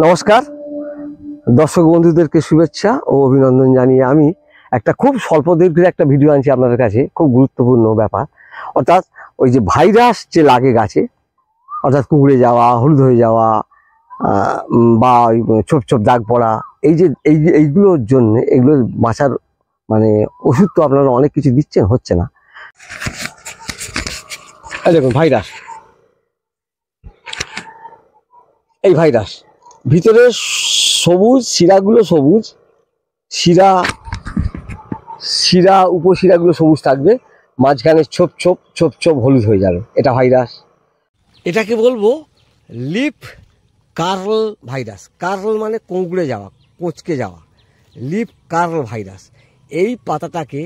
নমস্কার দর্শক বন্ধুদেরকে শুভেচ্ছা ও অভিনন্দন জানিয়ে আমি একটা খুব স্বল্প দৈর্ঘ্যের একটা ভিডিও আনছি আপনাদের কাছে। খুব গুরুত্বপূর্ণ ব্যাপার, অর্থাৎ ওই যে ভাইরাস যে লাগে গাছে, অর্থাৎ কুঁকড়ে যাওয়া, হলুদ হয়ে যাওয়া বা ওই ছোপ ছোপ দাগ পড়া, এই যে এইগুলোর জন্য এগুলো বাঁচার মানে ওষুধ তো আপনারা অনেক কিছু দিচ্ছেন, হচ্ছে না। এই দেখুন ভাইরাস, এই ভাইরাস ভিতরে সবুজ শিরাগুলো, সবুজ শিরা উপশিরাগুলো সবুজ থাকবে, মাঝখানে ছোপ ছোপ ছোপ ছোপ হলুদ হয়ে যাবে, এটা ভাইরাস। এটাকে বলবো লিফ কার্ল ভাইরাস। কার্ল মানে কুঁকড়ে যাওয়া, কোঁচকে যাওয়া, লিফ কার্ল ভাইরাস। এই পাতাটাকে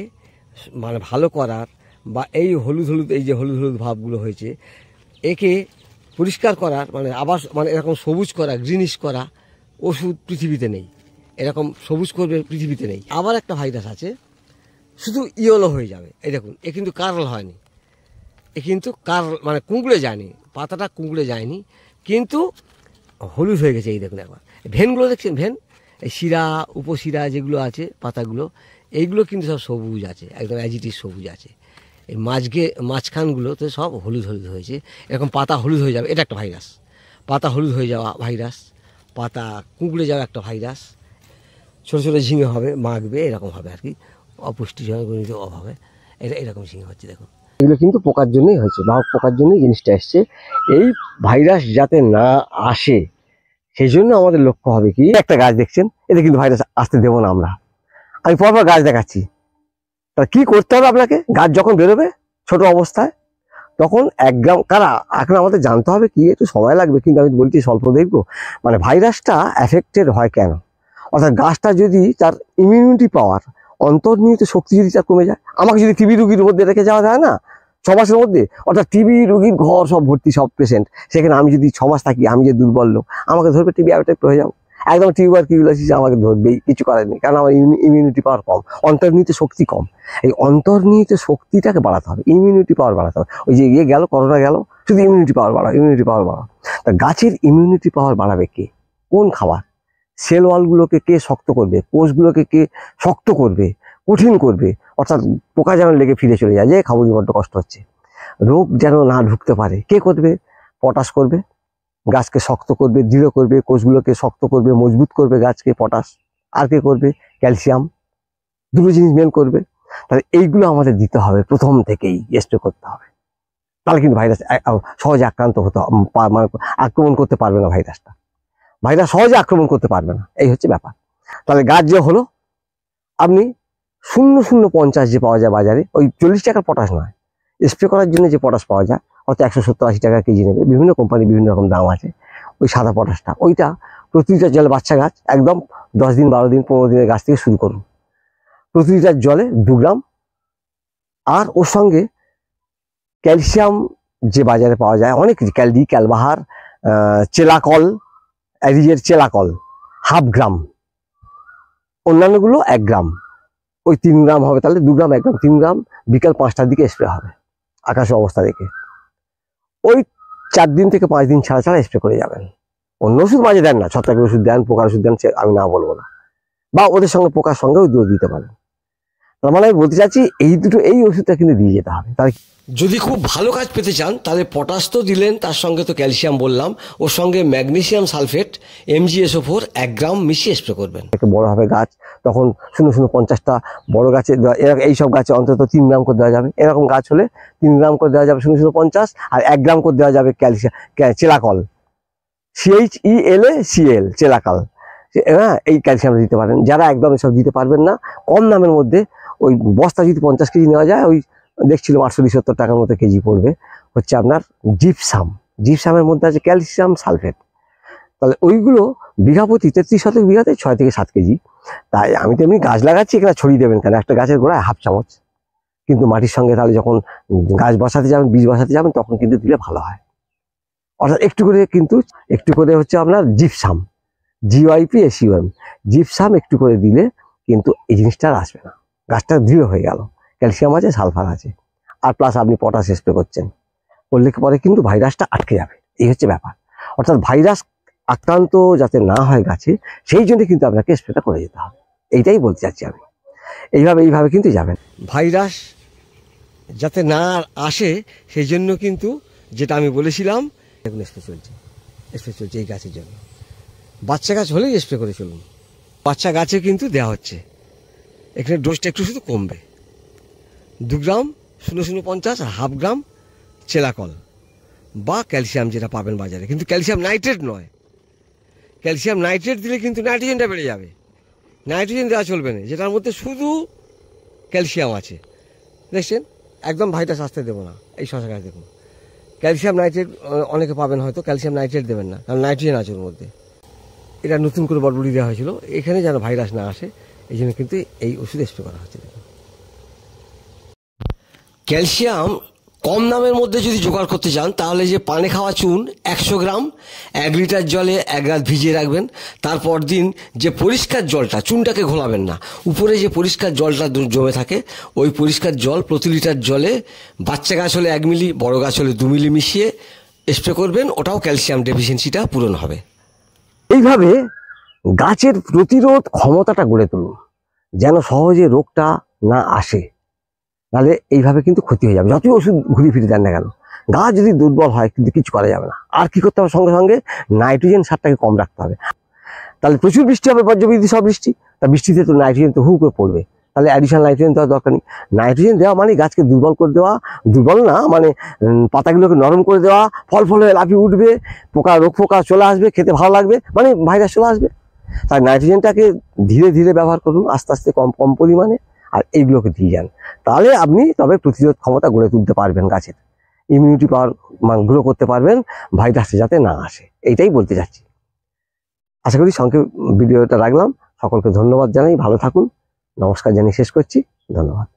মানে ভালো করার বা এই হলুদ হলুদ, এই যে হলুদ হলুদ ভাবগুলো হয়েছে, একে পরিষ্কার করার মানে আবার মানে এরকম সবুজ করা, গ্রিনিশ করা ওষুধ পৃথিবীতে নেই। এরকম সবুজ করবে পৃথিবীতে নেই। আবার একটা ভাইরাস আছে, শুধু ইয়েলো হয়ে যাবে। এই দেখুন, এ কিন্তু কার্ল হয়নি, এ কিন্তু কার্ল মানে কুঁকড়ে যায়নি, পাতাটা কুঁকড়ে যায়নি, কিন্তু হলুদ হয়ে গেছে। এই দেখুন একবার ভেনগুলো দেখছেন, ভেন, এই শিরা উপশিরা যেগুলো আছে পাতাগুলো, এইগুলো কিন্তু সব সবুজ আছে, একদম অ্যাজিটিভ সবুজ আছে। এই মাঝখানগুলোতে সব হলুদ হলুদ হয়েছে, এরকম পাতা হলুদ হয়ে যাবে, এটা একটা ভাইরাস। পাতা হলুদ হয়ে যাওয়া ভাইরাস, পাতা কুঁকড়ে যাওয়া একটা ভাইরাস, ছোটো ছোটো ঝিঙে হবে, মাখবে, এরকম হবে আর কি, অপুষ্টিজনিত অভাবে এটা এরকম ঝিঙে হচ্ছে। দেখুন এগুলো কিন্তু পোকার জন্যই হয়েছে, বাহক পোকার জন্যই জিনিসটা এসছে। এই ভাইরাস যাতে না আসে সেই জন্য আমাদের লক্ষ্য হবে কি, একটা গাছ দেখছেন, এতে কিন্তু ভাইরাস আসতে দেবো না আমরা। আমি পরপর গাছ দেখাচ্ছি, তা কি করতে হবে আপনাকে, গাছ যখন বেরোবে ছোট অবস্থায় তখন 1 গ্রাম, কারা এখন আমাদের জানতে হবে কি, একটু সময় লাগবে, কিন্তু আমি বলছি স্বল্প দেখবো। মানে ভাইরাসটা এফেক্টেড হয় কেন, অর্থাৎ গাছটা যদি তার ইমিউনিটি পাওয়ার, অন্তর্নিহিত শক্তি যদি তার কমে যায়, আমাকে যদি টিবি রুগীর মধ্যে রেখে যাওয়া যায় না 6 মাসের মধ্যে, অর্থাৎ টিবি রুগীর ঘর সব ভর্তি, সব পেশেন্ট, সেখানে আমি যদি 6 মাস থাকি, আমি যে দুর্বল লোক, আমাকে ধরবে টিবি অ্যাটাক হয়ে যাবো, একদম টিউবারকিউলোসিস আমাকে ধরবেই, কিছু করার নেই, কারণ আমার ইমিউনিটি পাওয়ার কম, অন্তর্নিহিত শক্তি কম। এই অন্তর্নিহিত শক্তিটাকে বাড়াতে হবে, ইমিউনিটি পাওয়ার বাড়াতে হবে। ওই যে ইয়ে গেল, করোনা গেল, শুধু ইমিউনিটি পাওয়ার বাড়াও, ইমিউনিটি পাওয়ার বাড়াও। তা গাছের ইমিউনিটি পাওয়ার বাড়াবে কে, কোন খাবার? সেল ওয়ালগুলোকে কে শক্ত করবে, কোষগুলোকে কে শক্ত করবে, কঠিন করবে, অর্থাৎ পোকা যেন লেগে ফিরে চলে যায়, যে খাবো বড্ড কষ্ট হচ্ছে, রোগ যেন না ঢুকতে পারে, কে করবে? পটাশ করবে, গাছকে শক্ত করবে, দৃঢ় করবে, কোষগুলোকে শক্ত করবে, মজবুত করবে গাছকে, পটাশ। আর কে করবে? ক্যালসিয়াম। দুটো জিনিস মেন করবে। তাহলে এইগুলো আমাদের দিতে হবে, প্রথম থেকেই স্প্রে করতে হবে, তাহলে কিন্তু ভাইরাস সহজে আক্রান্ত হতে মানে আক্রমণ করতে পারবে না, ভাইরাস সহজে আক্রমণ করতে পারবে না, এই হচ্ছে ব্যাপার। তাহলে গাছ যে হলো, আপনি 0050 যে পাওয়া যায় বাজারে, ওই 40 টাকার পটাশ নয়, স্প্রে করার জন্য যে পটাশ পাওয়া যায়, হয়তো 170-80 টাকা কেজি নেবে, বিভিন্ন কোম্পানি বিভিন্ন রকম দাম আছে। ওই সাদা পটাশটা, ওইটা প্রতি লিটার জলে, বাচ্চা গাছ একদম 10 দিন 12 দিন 15 দিনের গাছ থেকে শুরু করুন, প্রতি লিটার জলে 2 গ্রাম। আর ওর সঙ্গে ক্যালসিয়াম যে বাজারে পাওয়া যায় অনেক কিছু, ক্যালডি, ক্যালবাহার, চেলাকল, অ্যারিজের চেলাকল 1/2 গ্রাম, অন্যান্যগুলো 1 গ্রাম, ওই 3 গ্রাম হবে। তাহলে 2 গ্রাম 1 গ্রাম 3 গ্রাম বিকাল 5টার দিকে স্প্রে হবে, আকাশের অবস্থা দেখে। ওই 4 দিন থেকে 5 দিন ছাড়া ছাড়া স্প্রে করে যাবেন। অন্য ওষুধ মাঝে দেন না, ছত্রাকের ওষুধ দেন, পোকার ওষুধ দেন, আমি না বলবো না, বা ওদের সঙ্গে পোকার সঙ্গেও দিতে পারেন। তার মানে আমি বলতে চাচ্ছি এই দুটো, এই ওষুধটা কিন্তু দিয়ে যেতে হবে। তাহলে যদি খুব ভালো কাজ পেতে চান, তাহলে পটাশ তো দিলেন, তার সঙ্গে তো ক্যালসিয়াম বললাম, ওর সঙ্গে ম্যাগনেসিয়াম সালফেট MgSO4 1 গ্রাম মিশিয়ে স্প্রে করবেন। একটু বড় হবে গাছ, তখন 0050টা বড় গাছে, এইসব গাছে অন্তত 3 গ্রাম করে দেওয়া যাবে। এরকম গাছ হলে 3 গ্রাম করে দেওয়া যাবে 0050, আর 1 গ্রাম করে দেওয়া যাবে ক্যালসিয়াম, চেলাকল, CHELACL, চেলাকল। হ্যাঁ, এই ক্যালসিয়ামটা দিতে পারেন। যারা একদম এসব দিতে পারবেন না, কম দামের মধ্যে, ওই বস্তা যদি 50 কেজি নেওয়া যায়, ওই দেখছিলাম 870 টাকার মতো কেজি পড়বে, হচ্ছে আপনার জিপসাম। জিপসামের মধ্যে আছে ক্যালসিয়াম সালফেট। তাহলে ওইগুলো বিঘা প্রতি 33 শতক বিঘাতে 6 থেকে 7 কেজি। তাই আমি তো এমনি গাছ লাগাচ্ছি, এখানে ছড়িয়ে দেবেন কেন, একটা গাছের গোড়ায় 1/2 চামচ, কিন্তু মাটির সঙ্গে তাহলে যখন গাছ বসাতে যাবেন, বীজ বসাতে যাবেন, তখন কিন্তু দিলে ভালো হয়। অর্থাৎ একটু করে হচ্ছে আপনার জিপসাম, GYPSUM, জিপসাম একটু করে দিলে কিন্তু এই জিনিসটা আর আসবে না, গাছটা দৃঢ় হয়ে গেল, ক্যালসিয়াম আছে, সালফার আছে, আর প্লাস আপনি পটাশ স্প্রে করছেন, করলে পরে কিন্তু ভাইরাসটা আটকে যাবে। এই হচ্ছে ব্যাপার। অর্থাৎ ভাইরাস আক্রান্ত যাতে না হয় গাছে, সেই জন্য কিন্তু আপনাকে স্প্রেটা করে যেতে হবে। এইটাই বলতে চাচ্ছি আমি। এইভাবে কিন্তু যাবেন। ভাইরাস যাতে না আসে সেই জন্য কিন্তু যেটা আমি বলেছিলাম, এখন স্প্রে চলছে এই গাছের জন্য। বাচ্চা গাছ হলেই স্প্রে করে চলুন। বাচ্চা গাছে কিন্তু দেওয়া হচ্ছে। এখানে ডোজটা একটু শুধু কমবে, 2 গ্রাম 0050 আর 1/2 গ্রাম চেলাকল বা ক্যালসিয়াম যেটা পাবেন বাজারে, কিন্তু ক্যালসিয়াম নাইট্রেট নয়। ক্যালসিয়াম নাইট্রেট দিলে কিন্তু নাইট্রোজেনটা বেড়ে যাবে। নাইট্রোজেন দেওয়া চলবে না, যেটার মধ্যে শুধু ক্যালসিয়াম আছে। দেখছেন, একদম ভাইরাস আসতে দেবো না। এই শশা গাছ দেখুন, ক্যালসিয়াম নাইট্রেট অনেকে পাবেন হয়তো, ক্যালসিয়াম নাইট্রেট দেবেন না, কারণ নাইট্রোজেন আছে ওর মধ্যে। এটা নতুন করে বটবটি দেওয়া হয়েছিল, এখানে যেন ভাইরাস না আসে এই জন্য কিন্তু এই ওষুধ স্প্রে করা হচ্ছে। ক্যালসিয়াম কম দামের মধ্যে যদি জোগাড় করতে চান, তাহলে যে পানে খাওয়া চুন 100 গ্রাম 1 লিটার জলে 1 রাত ভিজিয়ে রাখবেন। তারপর দিন যে পরিষ্কার জলটা, চুনটাকে ঘোলাবেন না, উপরে যে পরিষ্কার জলটা জমে থাকে, ওই পরিষ্কার জল প্রতি লিটার জলে বাচ্চা গাছ হলে 1 মিলি, বড় গাছ হলে 2 মিলি মিশিয়ে স্প্রে করবেন। ওটাও ক্যালসিয়াম ডেফিসিয়েন্সিটা পূরণ হবে। এইভাবে গাছের প্রতিরোধ ক্ষমতাটা গড়ে তুলুন, যেন সহজে রোগটা না আসে। তাহলে এইভাবে কিন্তু ক্ষতি হয়ে যাবে। যতই ওষুধ ঘুরে ফিরে দেন না কেন, গাছ যদি দুর্বল হয় কিন্তু কিছু করা যাবে না। আর কি করতে হবে, সঙ্গে সঙ্গে নাইট্রোজেন সারটাকে কম রাখতে হবে। তাহলে প্রচুর বৃষ্টি হবে, বজ্রবিদ্যুৎ সব বৃষ্টি, তা বৃষ্টিতে তো নাইট্রোজেন তো হু করে পড়বে। তাহলে অ্যাডিশনাল নাইট্রোজেন দেওয়ার দরকার নেই। নাইট্রোজেন দেওয়া মানে গাছকে দুর্বল করে দেওয়া, দুর্বল না মানে পাতাগুলোকে নরম করে দেওয়া, ফল হয়ে লাফিয়ে উঠবে, রোগ পোকা চলে আসবে, খেতে ভালো লাগবে, মানে ভাইরাস চলে আসবে। তাই নাইট্রোজেনটাকে ধীরে ধীরে ব্যবহার করুন, আস্তে আস্তে কম কম পরিমাণে, আর এইগুলোকে দিয়ে যান। তাহলে আপনি তবে প্রতিরোধ ক্ষমতা গড়ে তুলতে পারবেন, গাছের ইমিউনিটি পাওয়ার গ্রো করতে পারবেন, ভাইরাসে যাতে না আসে। এইটাই বলতে চাচ্ছি। আশা করি সংক্ষেপ ভিডিওটা রাখলাম। সকলকে ধন্যবাদ জানাই, ভালো থাকুন, নমস্কার জানিয়ে শেষ করছি। ধন্যবাদ।